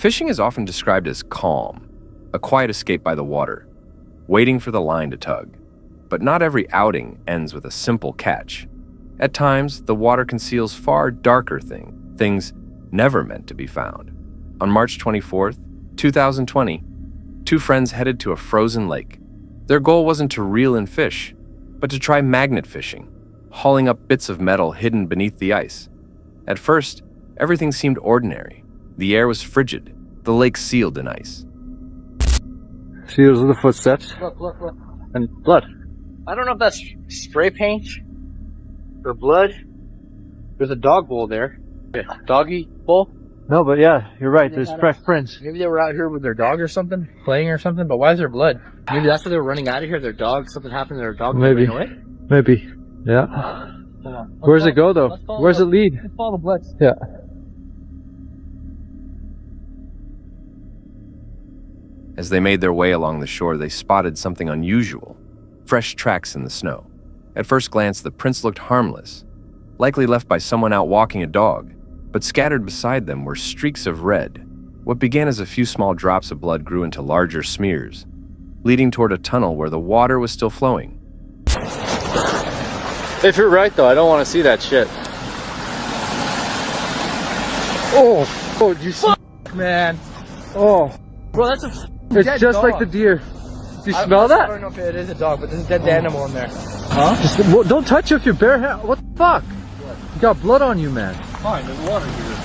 Fishing is often described as calm, a quiet escape by the water, waiting for the line to tug. But not every outing ends with a simple catch. At times, the water conceals far darker things never meant to be found. On March 24th, 2020, two friends headed to a frozen lake. Their goal wasn't to reel in fish, but to try magnet fishing, hauling up bits of metal hidden beneath the ice. At first, everything seemed ordinary. The air was frigid, the lake sealed in ice. See, those are the footsteps. Look. And blood. I don't know if that's spray paint or blood. There's a dog bowl there. Doggy bowl. No, but yeah, you're right. There's fresh prints. Maybe they were out here with their dog or something, playing or something, but why is there blood? Maybe that's why they were running out of here. Their dog, something happened to their dog. Maybe. Maybe. Yeah. Hold on. Where's it go, though? Where's it lead? Let's follow the blood. Yeah. As they made their way along the shore, they spotted something unusual. Fresh tracks in the snow. At first glance, the prints looked harmless, likely left by someone out walking a dog, but scattered beside them were streaks of red. What began as a few small drops of blood grew into larger smears, leading toward a tunnel where the water was still flowing. If you're right, though, I don't want to see that shit. Oh, do you see? Man. Oh, Bro, that's a it's dead just dog. like the deer. Do you smell that? I don't know if it is a dog, but there's a dead animal in there. Huh? Well, don't touch it with your bare hand. What the fuck? You got blood on you, man. Fine, there's water here.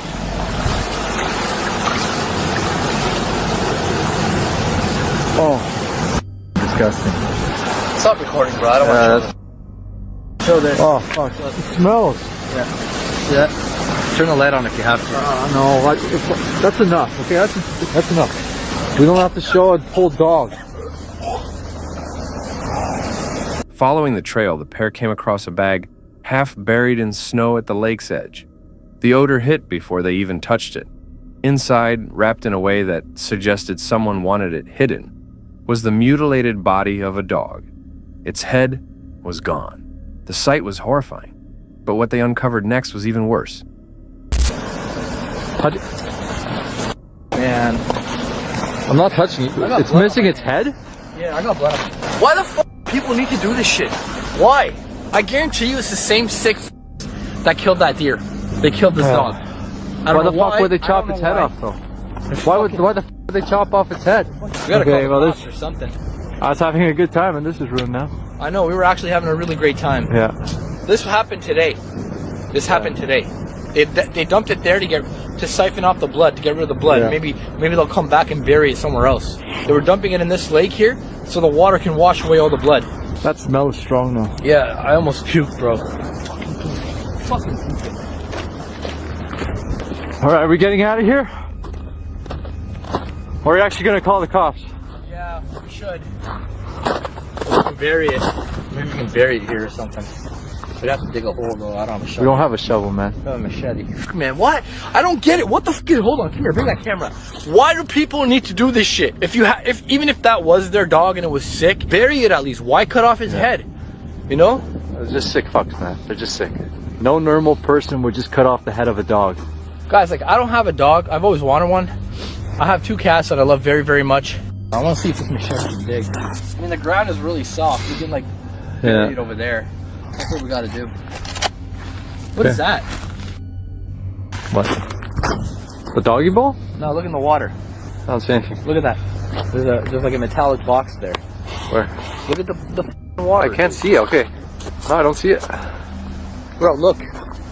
Oh, disgusting. Stop recording, bro. I don't want to show this. Oh, fuck. It smells. Yeah. See that? Turn the light on if you have to. No, that's enough. Okay, that's enough. We don't have to show a whole dog. Following the trail, the pair came across a bag half buried in snow at the lake's edge. The odor hit before they even touched it. Inside, wrapped in a way that suggested someone wanted it hidden, was the mutilated body of a dog. Its head was gone. The sight was horrifying, but what they uncovered next was even worse. Man. I'm not touching it. It's missing its head? Yeah, I got blood on it. Why the f people need to do this shit? Why? I guarantee you it's the same sick that killed that deer. They killed this dog. I don't know Why the fuck would they chop its head off, though? Why the f would they chop off its head? We gotta call the cops or something. I was having a good time and this is ruined now. I know, we were actually having a really great time. Yeah. This happened today. Happened today. They dumped it there to siphon off the blood, to get rid of the blood. Yeah. Maybe they'll come back and bury it somewhere else. They were dumping it in this lake here so the water can wash away all the blood. That smell is strong though. Yeah, I almost puked, bro. Fucking puked. Alright, are we getting out of here? Or are you actually gonna call the cops? Yeah, we should. We can bury it. Maybe we can bury it here or something. We'd have to dig a hole though. I don't have a shovel. We don't have a shovel, man. I have a machete. Man, why? I don't get it. What the fuck? Hold on, come here. Bring that camera. Why do people need to do this shit? Even if that was their dog and it was sick, bury it at least. Why cut off his head? You know? They're just sick fucks, man. They're just sick. No normal person would just cut off the head of a dog. Guys, like, I don't have a dog. I've always wanted one. I have two cats that I love very, very much. I want to see if this machete is big. I mean, the ground is really soft. We can, like, bury it over there. That's what we gotta do. What is that? What? The doggy bowl? No, look in the water. Sounds fancy. Look at that. There's like a metallic box there. Where? Look at the water. I can't see it. Okay. No, I don't see it. Bro, look.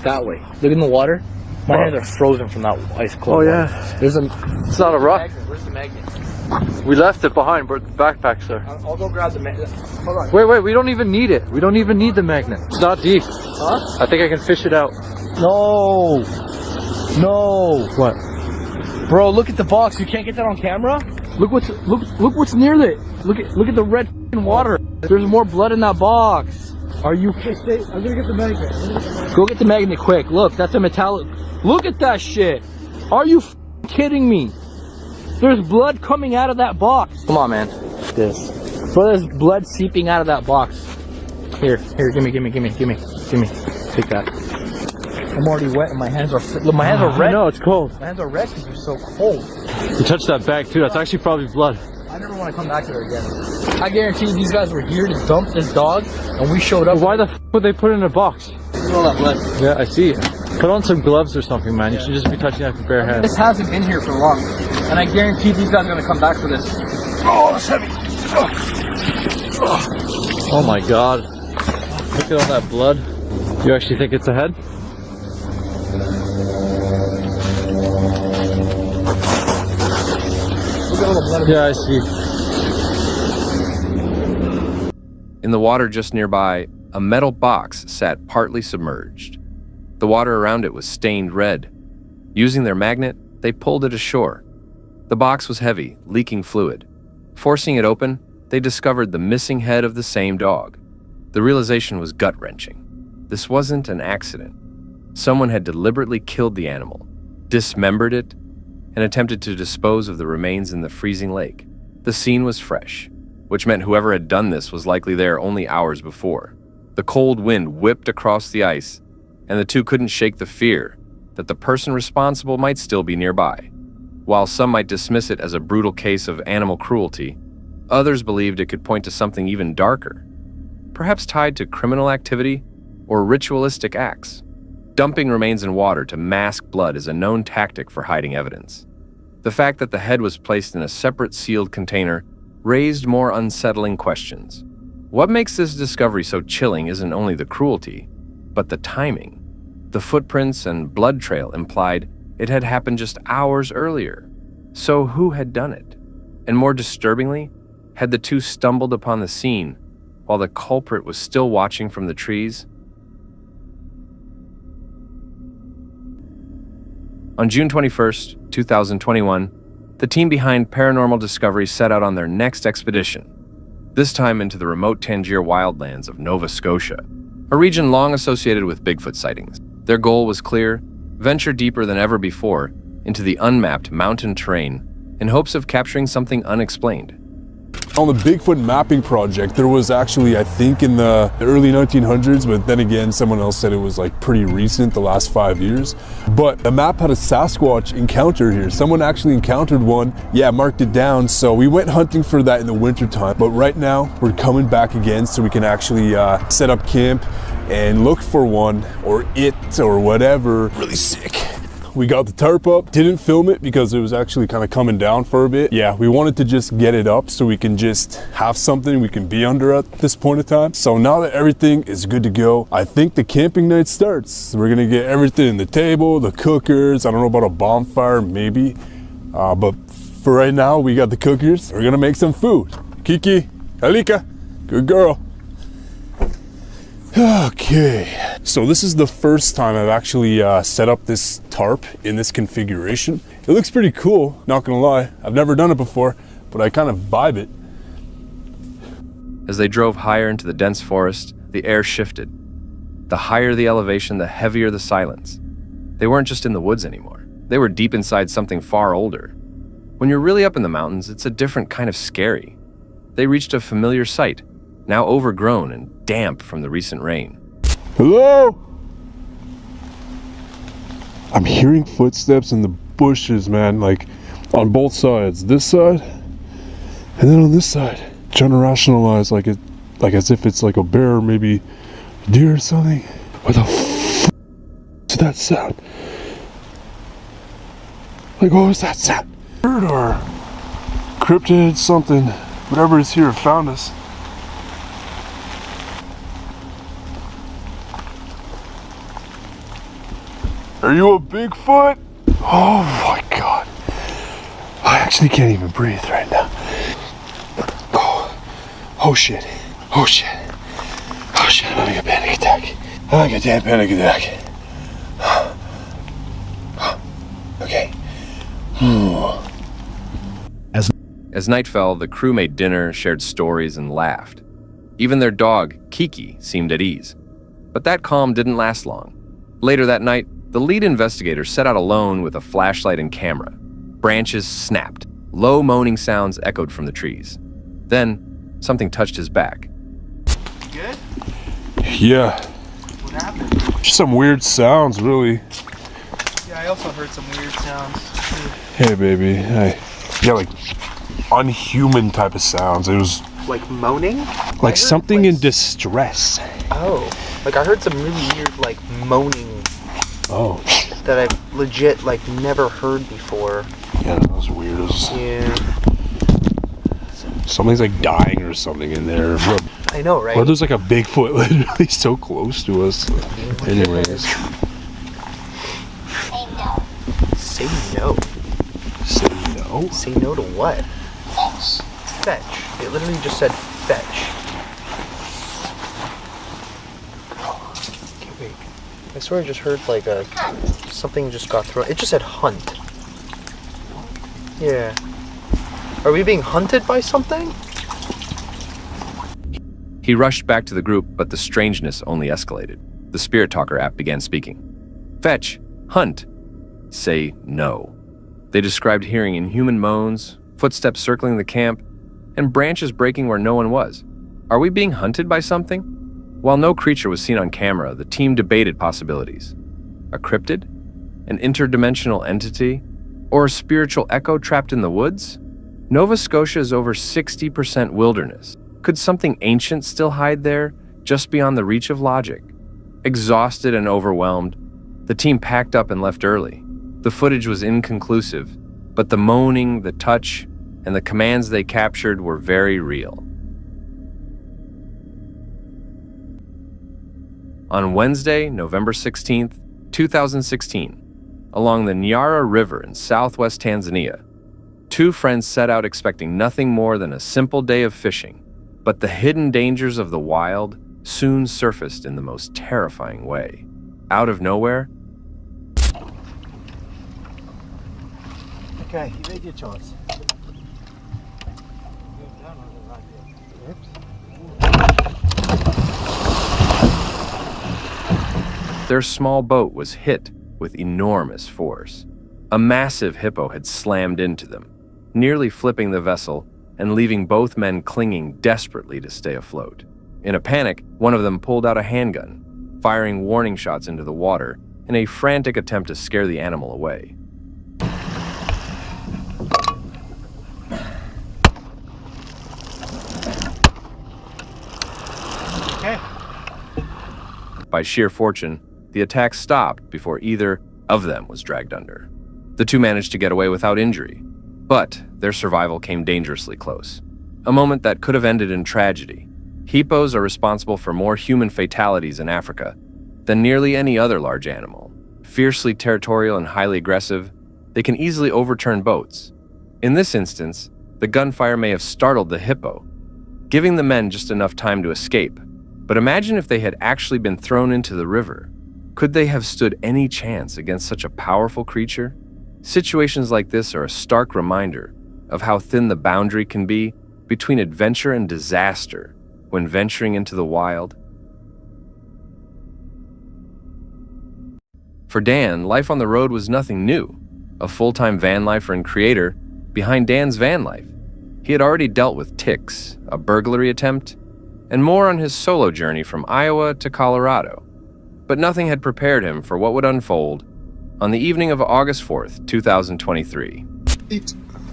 That way. Look in the water. My hands are frozen from that ice cold. Oh, yeah. There's a... It's not a rock. Where's the magnet? We left it behind, but the backpack's there. I'll go grab the magnet. Hold on. Wait, we don't even need it. We don't even need the magnet. It's not deep. Huh? I think I can fish it out. No. No. What? Bro, look at the box. You can't get that on camera? Look what's near it. Look at the red water. There's more blood in that box. Are you kidding? I'm gonna get the magnet. Go get the magnet quick. Look, that's a metallic. Look at that shit. Are you kidding me? There's blood coming out of that box. Come on, man. This. Bro, there's blood seeping out of that box. Here, gimme. Take that. I'm already wet and my hands are red. No, it's cold. My hands are red because they're so cold. You touched that bag too. That's actually probably blood. I never want to come back there again. I guarantee these guys were here to dump this dog, and we showed up. Well, why the f would they put it in a box? Look at all that blood. Yeah, I see it. Put on some gloves or something, man. You should just be touching that with bare hands. This hasn't been here for long, and I guarantee these guys are going to come back for this. Oh, that's heavy. Oh my god. Look at all that blood. You actually think it's a head? Look at all the blood. Yeah, I see. In the water just nearby, a metal box sat partly submerged. The water around it was stained red. Using their magnet, they pulled it ashore. The box was heavy, leaking fluid. Forcing it open, they discovered the missing head of the same dog. The realization was gut-wrenching. This wasn't an accident. Someone had deliberately killed the animal, dismembered it, and attempted to dispose of the remains in the freezing lake. The scene was fresh, which meant whoever had done this was likely there only hours before. The cold wind whipped across the ice, and the two couldn't shake the fear that the person responsible might still be nearby. While some might dismiss it as a brutal case of animal cruelty, others believed it could point to something even darker, perhaps tied to criminal activity or ritualistic acts. Dumping remains in water to mask blood is a known tactic for hiding evidence. The fact that the head was placed in a separate sealed container raised more unsettling questions. What makes this discovery so chilling isn't only the cruelty, but the timing. The footprints and blood trail implied it had happened just hours earlier. So who had done it? And more disturbingly, had the two stumbled upon the scene while the culprit was still watching from the trees? On June 21st, 2021, the team behind Paranormal Discovery set out on their next expedition, this time into the remote Tangier wildlands of Nova Scotia, a region long associated with Bigfoot sightings. Their goal was clear: venture deeper than ever before into the unmapped mountain terrain in hopes of capturing something unexplained. On the Bigfoot mapping project, there was actually, I think, in the early 1900s, but then again, someone else said it was like pretty recent, the last 5 years. But the map had a Sasquatch encounter here. Someone actually encountered one, marked it down. So we went hunting for that in the wintertime. But right now, we're coming back again so we can actually set up camp and look for one, or it, or whatever. Really sick. We got the tarp up, didn't film it because it was actually kind of coming down for a bit. Yeah, we wanted to just get it up so we can just have something we can be under at this point in time. So now that everything is good to go, I think the camping night starts. We're gonna get everything, the table, the cookers, I don't know about a bonfire, maybe. But for right now, we got the cookers. We're gonna make some food. Kiki, Alika, good girl. Okay, so this is the first time I've actually set up this tarp in this configuration. It looks pretty cool, not gonna lie. I've never done it before, but I kind of vibe it. As they drove higher into the dense forest, the air shifted. The higher the elevation, the heavier the silence. They weren't just in the woods anymore. They were deep inside something far older. When you're really up in the mountains, it's a different kind of scary. They reached a familiar sight, now overgrown and damp from the recent rain. Hello? I'm hearing footsteps in the bushes, man, like on both sides. This side, and then on this side. Trying to rationalize like as if it's like a bear or maybe a deer or something. What the f is that sound? Like, what was that sound? Bird or cryptid, something. Whatever is here found us. Are you a Bigfoot? Oh my God. I actually can't even breathe right now. Oh shit. Oh shit. Oh shit, I'm having a panic attack. I'm having a damn panic attack. Okay. As night fell, the crew made dinner, shared stories, and laughed. Even their dog, Kiki, seemed at ease. But that calm didn't last long. Later that night, the lead investigator set out alone with a flashlight and camera. Branches snapped. Low moaning sounds echoed from the trees. Then, something touched his back. Good? Yeah. What happened? Just some weird sounds, really. Yeah, I also heard some weird sounds. Hey, baby. Hey. Yeah, like unhuman type of sounds. It was Like moaning? like something in distress. Oh, like I heard some really weird like moaning Oh. that I've legit like never heard before. Yeah, that was weird. It was, Yeah, something's like dying or something in there. I know, right? Or there's like a Bigfoot literally so close to us. Anyways. Say no. Say no? Say no to what? Fetch. It literally just said fetch. Okay, wait. I swear I just heard like something just got thrown. It just said hunt. Yeah. Are we being hunted by something? He rushed back to the group, but the strangeness only escalated. The Spirit Talker app began speaking. Fetch, hunt, say no. They described hearing inhuman moans, footsteps circling the camp, and branches breaking where no one was. Are we being hunted by something? While no creature was seen on camera, the team debated possibilities. A cryptid? An interdimensional entity? Or a spiritual echo trapped in the woods? Nova Scotia is over 60% wilderness. Could something ancient still hide there, just beyond the reach of logic? Exhausted and overwhelmed, the team packed up and left early. The footage was inconclusive, but the moaning, the touch, and the commands they captured were very real. On Wednesday, November 16th, 2016, along the Nyara River in southwest Tanzania, two friends set out expecting nothing more than a simple day of fishing, but the hidden dangers of the wild soon surfaced in the most terrifying way. Out of nowhere, Okay, you made your choice. their small boat was hit with enormous force. A massive hippo had slammed into them, nearly flipping the vessel and leaving both men clinging desperately to stay afloat. In a panic, one of them pulled out a handgun, firing warning shots into the water in a frantic attempt to scare the animal away. Okay. By sheer fortune, the attack stopped before either of them was dragged under. The two managed to get away without injury, but their survival came dangerously close. A moment that could have ended in tragedy. Hippos are responsible for more human fatalities in Africa than nearly any other large animal. Fiercely territorial and highly aggressive, they can easily overturn boats. In this instance, the gunfire may have startled the hippo, giving the men just enough time to escape. But imagine if they had actually been thrown into the river. Could they have stood any chance against such a powerful creature? Situations like this are a stark reminder of how thin the boundary can be between adventure and disaster when venturing into the wild. For Dan, life on the road was nothing new. A full-time van lifer and creator behind Dan's van life. He had already dealt with ticks, a burglary attempt, and more on his solo journey from Iowa to Colorado. But nothing had prepared him for what would unfold on the evening of August 4th, 2023.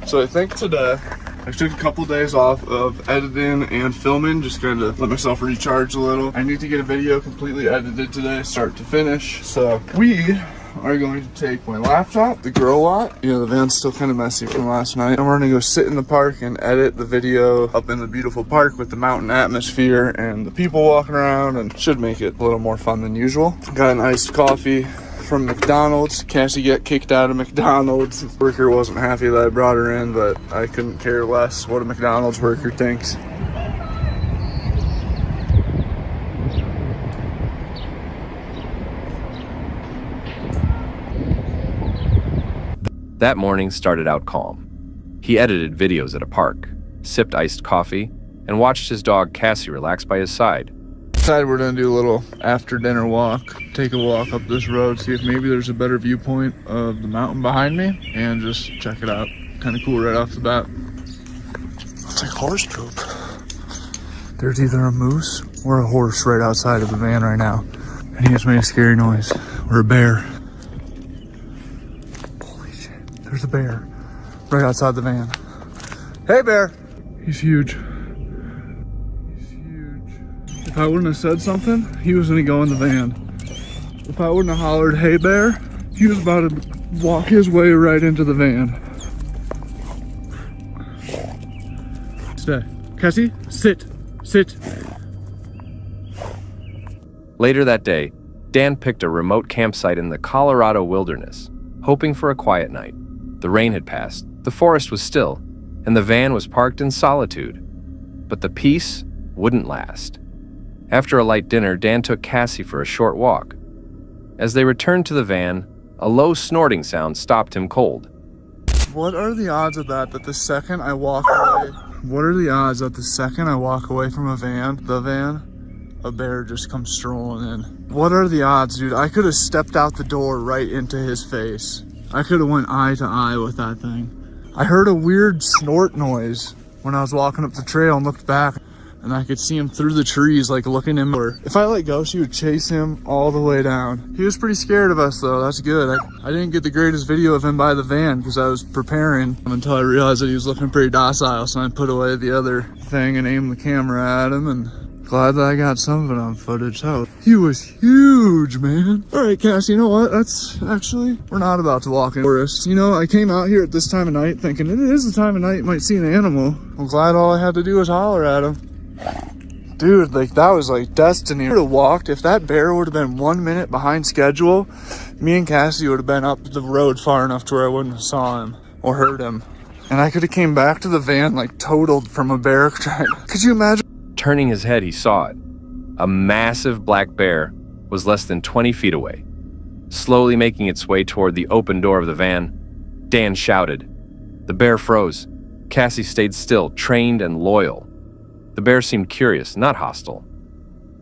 So I think today I took a couple days off of editing and filming, just kind of let myself recharge a little. I need to get a video completely edited today, start to finish. So we are going to take my laptop, the grow lot. You know, the van's still kind of messy from last night. And we're gonna go sit in the park and edit the video up in the beautiful park with the mountain atmosphere and the people walking around, and should make it a little more fun than usual. Got an iced coffee from McDonald's. Cassie got kicked out of McDonald's. Worker wasn't happy that I brought her in, but I couldn't care less what a McDonald's worker thinks. That morning started out calm. He edited videos at a park, sipped iced coffee, and watched his dog Cassie relax by his side. Decided we're gonna do a little after dinner walk, take a walk up this road, see if maybe there's a better viewpoint of the mountain behind me, and just check it out. Kind of cool right off the bat. It's like horse poop. There's either a moose or a horse right outside of the van right now, and he just made a scary noise. Or a bear. Holy shit, there's a bear. right outside the van. Hey, bear. He's huge. He's huge. If I wouldn't have said something, he was gonna go in the van. If I wouldn't have hollered, hey, bear, he was about to walk his way right into the van. Stay. Cassie, sit. Sit. Later that day, Dan picked a remote campsite in the Colorado wilderness, hoping for a quiet night. The rain had passed, the forest was still, and the van was parked in solitude. But the peace wouldn't last. After a light dinner, Dan took Cassie for a short walk. As they returned to the van, a low snorting sound stopped him cold. What are the odds of that the second I walk away? What are the odds that the second I walk away from the van, a bear just comes strolling in? What are the odds, dude? I could have stepped out the door right into his face. I could have went eye to eye with that thing. I heard a weird snort noise when I was walking up the trail and looked back, and I could see him through the trees, like looking at me. If I let go, she would chase him all the way down. He was pretty scared of us though, that's good. I didn't get the greatest video of him by the van because I was preparing until I realized that he was looking pretty docile, so I put away the other thing and aimed the camera at him, and glad that I got some of it on footage. So he was huge, man. All right, Cass, you know what? We're not about to walk in the forest. You know, I came out here at this time of night thinking it is the time of night you might see an animal. I'm glad all I had to do was holler at him. Dude, like that was like destiny. I would have walked, if that bear would have been 1 minute behind schedule, me and Cassie would have been up the road far enough to where I wouldn't have saw him or heard him. And I could have came back to the van like totaled from a bear. Could you imagine? Turning his head, he saw it. A massive black bear was less than 20 feet away. Slowly making its way toward the open door of the van, Dan shouted. The bear froze. Cassie stayed still, trained and loyal. The bear seemed curious, not hostile.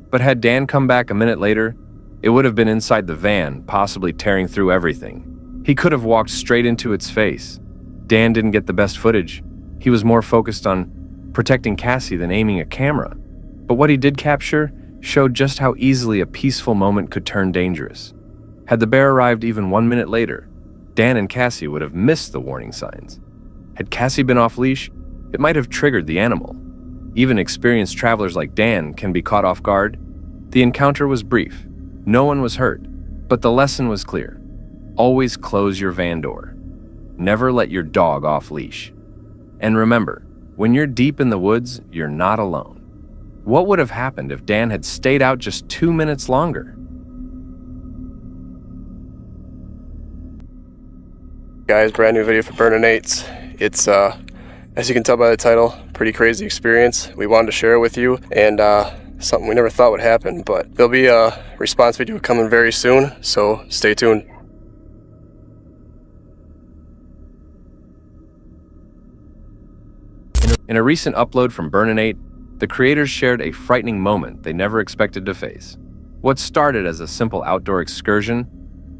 But had Dan come back a minute later, it would have been inside the van, possibly tearing through everything. He could have walked straight into its face. Dan didn't get the best footage. He was more focused on protecting Cassie than aiming a camera. But what he did capture showed just how easily a peaceful moment could turn dangerous. Had the bear arrived even 1 minute later, Dan and Cassie would have missed the warning signs. Had Cassie been off leash, it might have triggered the animal. Even experienced travelers like Dan can be caught off guard. The encounter was brief. No one was hurt, but the lesson was clear. Always close your van door. Never let your dog off leash. And remember, when you're deep in the woods, you're not alone. What would have happened if Dan had stayed out just 2 minutes longer? Guys, brand new video for Burnin' Eights. It's as you can tell by the title, pretty crazy experience. We wanted to share it with you, and something we never thought would happen, but there'll be a response video coming very soon, so stay tuned. In a recent upload from Burnin' 8, the creators shared a frightening moment they never expected to face. What started as a simple outdoor excursion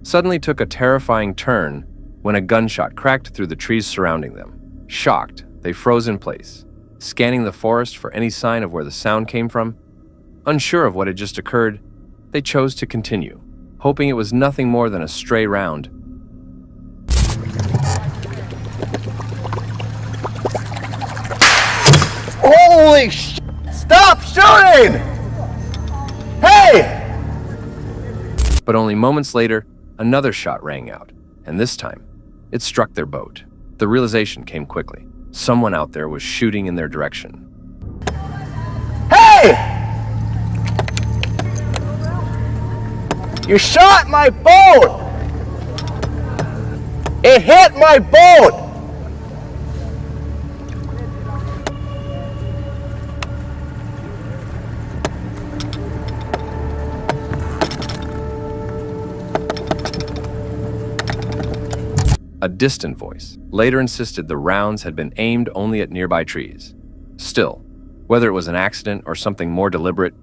suddenly took a terrifying turn when a gunshot cracked through the trees surrounding them. Shocked, they froze in place, scanning the forest for any sign of where the sound came from. Unsure of what had just occurred, they chose to continue, hoping it was nothing more than a stray round. Holy sh! Stop shooting! Hey! But only moments later, another shot rang out, and this time, it struck their boat. The realization came quickly. Someone out there was shooting in their direction. Hey! You shot my boat! It hit my boat! A distant voice later insisted the rounds had been aimed only at nearby trees. Still, whether it was an accident or something more deliberate,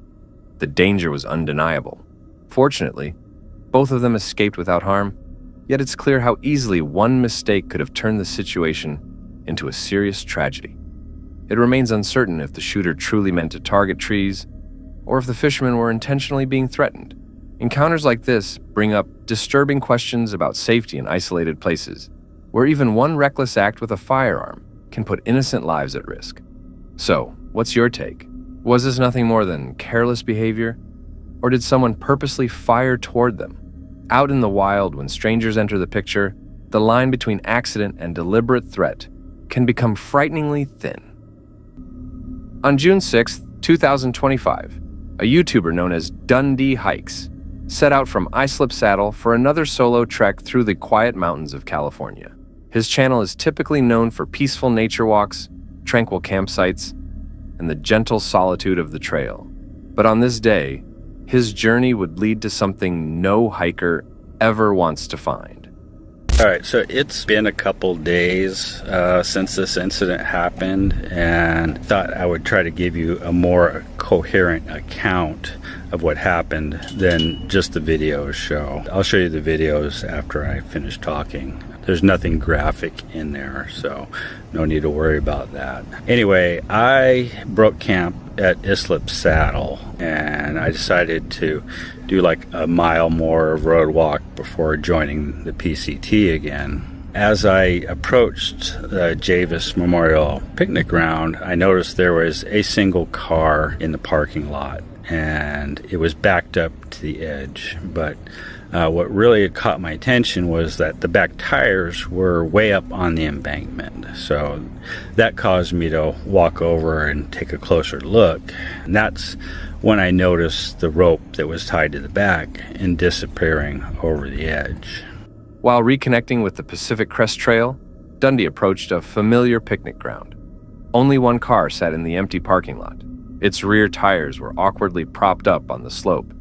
the danger was undeniable. Fortunately, both of them escaped without harm, yet it's clear how easily one mistake could have turned the situation into a serious tragedy. It remains uncertain if the shooter truly meant to target trees or if the fishermen were intentionally being threatened. Encounters like this bring up disturbing questions about safety in isolated places, where even one reckless act with a firearm can put innocent lives at risk. So, what's your take? Was this nothing more than careless behavior? Or did someone purposely fire toward them? Out in the wild, when strangers enter the picture, the line between accident and deliberate threat can become frighteningly thin. On June 6, 2025, a YouTuber known as Dundee Hikes set out from Islip Saddle for another solo trek through the quiet mountains of California. His channel is typically known for peaceful nature walks, tranquil campsites, and the gentle solitude of the trail. But on this day, his journey would lead to something no hiker ever wants to find. All right, so it's been a couple days since this incident happened, and thought I would try to give you a more coherent account of what happened than just the videos show. I'll show you the videos after I finish talking. There's nothing graphic in there, so no need to worry about that. Anyway, I broke camp at Islip Saddle, and I decided to do like a mile more of road walk before joining the PCT again. As I approached the Javis Memorial Picnic Ground, I noticed there was a single car in the parking lot, and it was backed up to the edge. But what really caught my attention was that the back tires were way up on the embankment. So that caused me to walk over and take a closer look. And that's when I noticed the rope that was tied to the back and disappearing over the edge. While reconnecting with the Pacific Crest Trail, Dundee approached a familiar picnic ground. Only one car sat in the empty parking lot. Its rear tires were awkwardly propped up on the slope,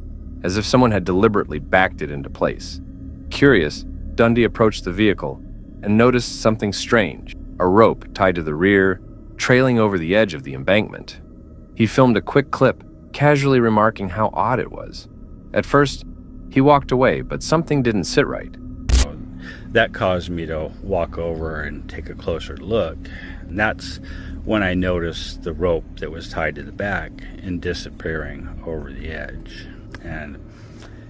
as if someone had deliberately backed it into place. Curious, Dundee approached the vehicle and noticed something strange, a rope tied to the rear, trailing over the edge of the embankment. He filmed a quick clip, casually remarking how odd it was. At first, he walked away, but something didn't sit right. That caused me to walk over and take a closer look. And that's when I noticed the rope that was tied to the back and disappearing over the edge. And,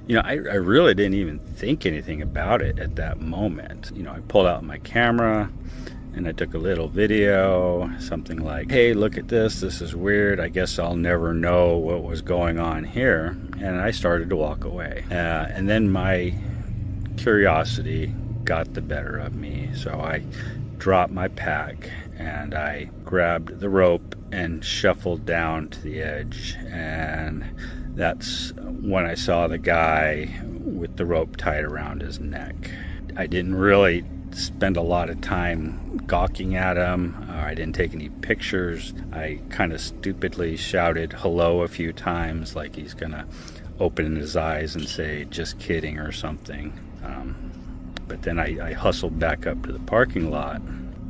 I really didn't even think anything about it at that moment. I pulled out my camera and I took a little video, something like, hey, look at this is weird. I guess I'll never know what was going on here. And I started to walk away. And then my curiosity got the better of me. So I dropped my pack and I grabbed the rope and shuffled down to the edge. And that's when I saw the guy with the rope tied around his neck. I didn't really spend a lot of time gawking at him. I didn't take any pictures. I kind of stupidly shouted hello a few times, like he's gonna open his eyes and say just kidding or something. But then I hustled back up to the parking lot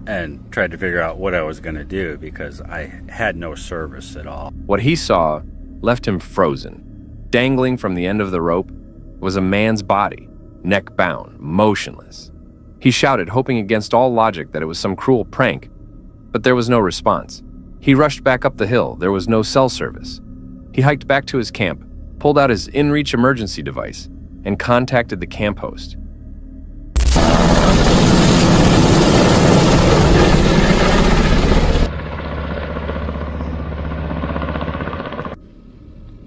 and tried to figure out what I was gonna do, because I had no service at all. What he saw left him frozen. Dangling from the end of the rope was a man's body, neck bound, motionless. He shouted, hoping against all logic that it was some cruel prank, but there was no response. He rushed back up the hill. There was no cell service. He hiked back to his camp, pulled out his in-reach emergency device, and contacted the camp host.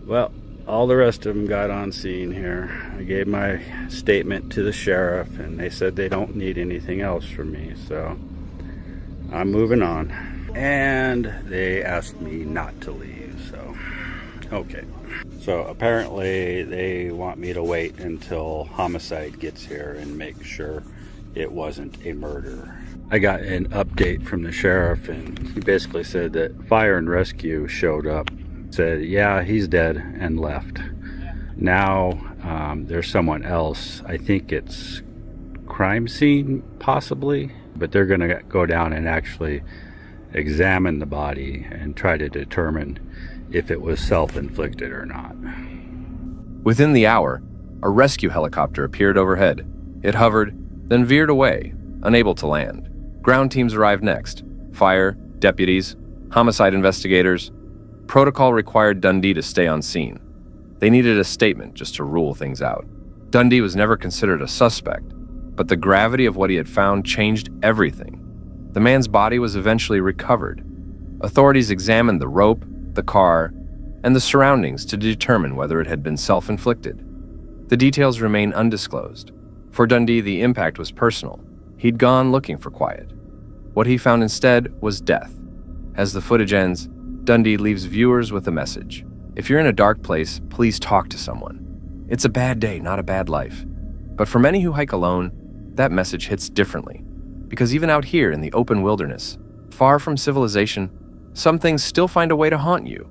Well, all the rest of them got on scene here. I gave my statement to the sheriff, and they said they don't need anything else from me, so I'm moving on. And they asked me not to leave, so okay. So apparently they want me to wait until homicide gets here and make sure it wasn't a murder. I got an update from the sheriff, and he basically said that fire and rescue showed up, said, yeah, he's dead, and left. Now there's someone else. I think it's crime scene, possibly, but they're going to go down and actually examine the body and try to determine if it was self-inflicted or not. Within the hour, a rescue helicopter appeared overhead. It hovered, then veered away, unable to land. Ground teams arrived next. Fire, deputies, homicide investigators. Protocol required Dundee to stay on scene. They needed a statement just to rule things out. Dundee was never considered a suspect, but the gravity of what he had found changed everything. The man's body was eventually recovered. Authorities examined the rope, the car, and the surroundings to determine whether it had been self-inflicted. The details remain undisclosed. For Dundee, the impact was personal. He'd gone looking for quiet. What he found instead was death. As the footage ends, Dundee leaves viewers with a message. If you're in a dark place, please talk to someone. It's a bad day, not a bad life. But for many who hike alone, that message hits differently. Because even out here in the open wilderness, far from civilization, some things still find a way to haunt you.